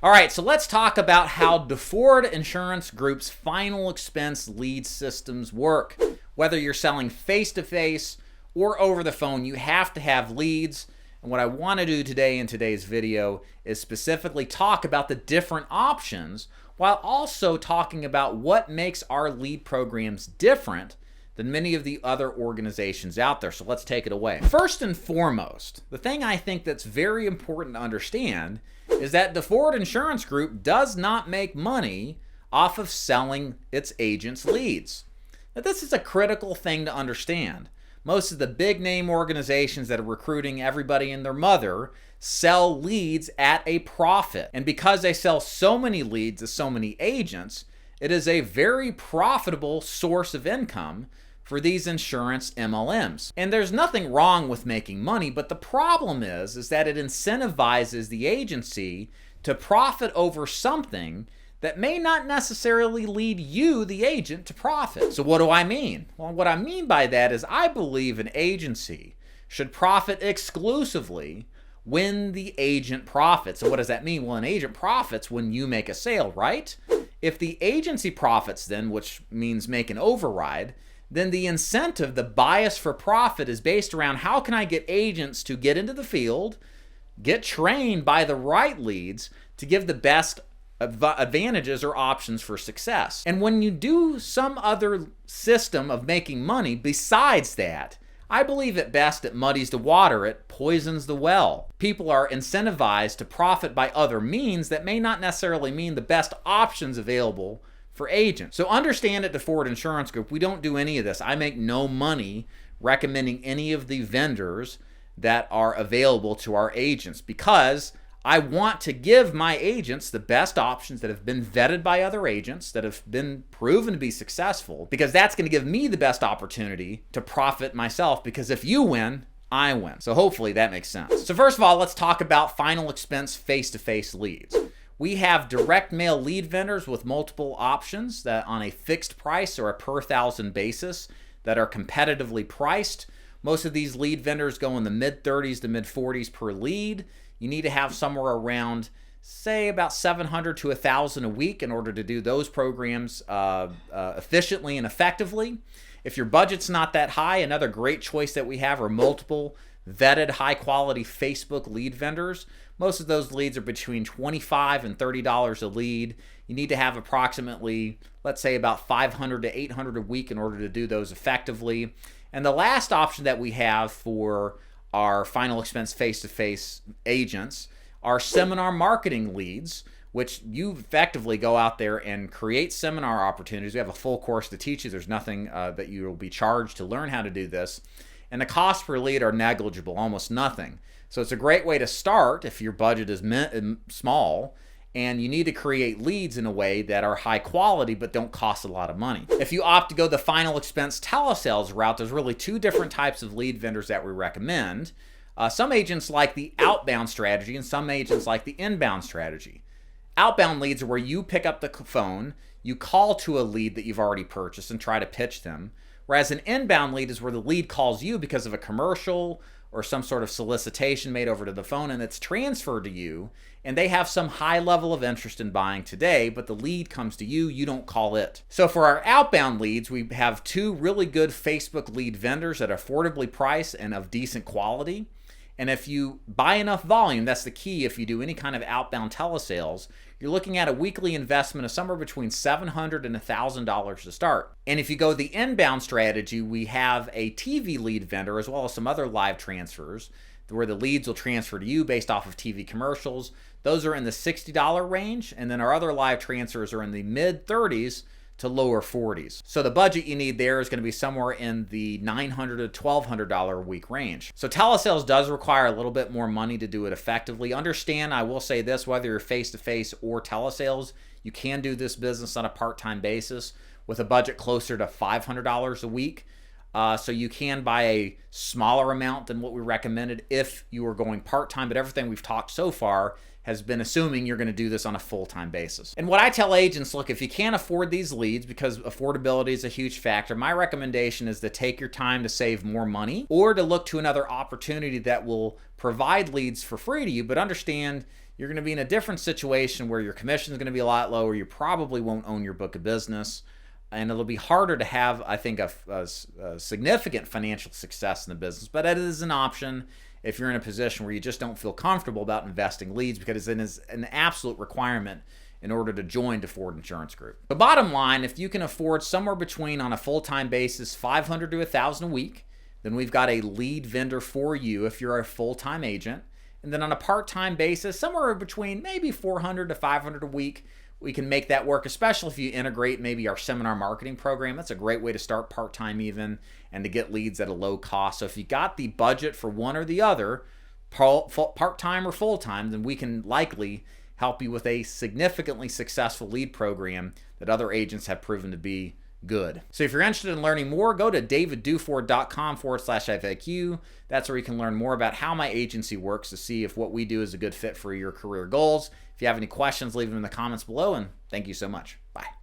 All right, so let's talk about how DeFord Insurance Group's final expense lead systems work. Whether you're selling face-to-face or over the phone, you have to have leads. And what I want to do today in today's video is specifically talk about the different options while also talking about what makes our lead programs different than many of the other organizations out there. So let's take it away. First and foremost, the thing I think that's very important to understand is that DeFord Insurance Group does not make money off of selling its agents leads. Now, this is a critical thing to understand. Most of the big name organizations that are recruiting everybody and their mother sell leads at a profit. And because they sell so many leads to so many agents, it is a very profitable source of income for these insurance MLMs. And there's nothing wrong with making money, but the problem is that it incentivizes the agency to profit over something that may not necessarily lead you, the agent, to profit. So what do I mean? Well, what I mean by that is I believe an agency should profit exclusively when the agent profits. So what does that mean? Well, an agent profits when you make a sale, right? If the agency profits then, which means make an override, then the incentive, the bias for profit is based around how can I get agents to get into the field, get trained by the right leads to give the best advantages or options for success. And when you do some other system of making money besides that, I believe at best it muddies the water, it poisons the well. People are incentivized to profit by other means that may not necessarily mean the best options available for agents. So understand at DeFord Insurance Group, we don't do any of this. I make no money recommending any of the vendors that are available to our agents because I want to give my agents the best options that have been vetted by other agents, that have been proven to be successful, because that's going to give me the best opportunity to profit myself, because if you win, I win. So hopefully that makes sense. So first of all, let's talk about final expense face-to-face leads. We have direct mail lead vendors with multiple options that on a fixed price or a per thousand basis that are competitively priced. Most of these lead vendors go in the mid 30s to mid 40s per lead. You need to have somewhere around, say, about 700 to 1,000 a week in order to do those programs efficiently and effectively. If your budget's not that high, another great choice that we have are multiple vetted high-quality Facebook lead vendors. Most of those leads are between $25 and $30 a lead. You need to have approximately, let's say, about 500 to 800 a week in order to do those effectively. And the last option that we have for our final expense face-to-face agents are seminar marketing leads, which you effectively go out there and create seminar opportunities. We have a full course to teach you. There's nothing that you will be charged to learn how to do this. And the costs per lead are negligible, almost nothing. So it's a great way to start if your budget is small and you need to create leads in a way that are high quality but don't cost a lot of money. If you opt to go the final expense telesales route, there's really two different types of lead vendors that we recommend. Some agents like the outbound strategy and some agents like the inbound strategy. Outbound leads are where you pick up the phone, you call to a lead that you've already purchased and try to pitch them. Whereas an inbound lead is where the lead calls you because of a commercial or some sort of solicitation made over to the phone and it's transferred to you and they have some high level of interest in buying today, but the lead comes to you, you don't call it. So for our outbound leads, we have two really good Facebook lead vendors that are affordably priced and of decent quality. And if you buy enough volume, that's the key. If you do any kind of outbound telesales, you're looking at a weekly investment of somewhere between $700 and $1,000 to start. And if you go the inbound strategy, we have a TV lead vendor as well as some other live transfers where the leads will transfer to you based off of TV commercials. Those are in the $60 range, and then our other live transfers are in the mid 30s to lower 40s. So the budget you need there is going to be somewhere in the $900 to $1,200 a week range. So telesales does require a little bit more money to do it effectively. Understand, I will say this, whether you're face-to-face or telesales, you can do this business on a part-time basis with a budget closer to $500 a week. So you can buy a smaller amount than what we recommended if you are going part-time, but everything we've talked so far has been assuming you're going to do this on a full-time basis. And what I tell agents, look, if you can't afford these leads, because affordability is a huge factor, my recommendation is to take your time to save more money or to look to another opportunity that will provide leads for free to you, but understand you're going to be in a different situation where your commission is going to be a lot lower. You probably won't own your book of business, and it'll be harder to have, I think, a significant financial success in the business. But it is an option if you're in a position where you just don't feel comfortable about investing leads, because it is an absolute requirement in order to join DeFord Insurance Group. The bottom line, if you can afford somewhere between, on a full-time basis, $500 to $1,000 a week, then we've got a lead vendor for you if you're a full-time agent. And then on a part-time basis, somewhere between maybe $400 to $500 a week, we can make that work, especially if you integrate maybe our seminar marketing program. That's a great way to start part-time even, and to get leads at a low cost. So if you got the budget for one or the other, part-time or full-time, then we can likely help you with a significantly successful lead program that other agents have proven to be good. So if you're interested in learning more, go to davidduford.com/FAQ. That's where you can learn more about how my agency works to see if what we do is a good fit for your career goals. If you have any questions, leave them in the comments below, and thank you so much. Bye.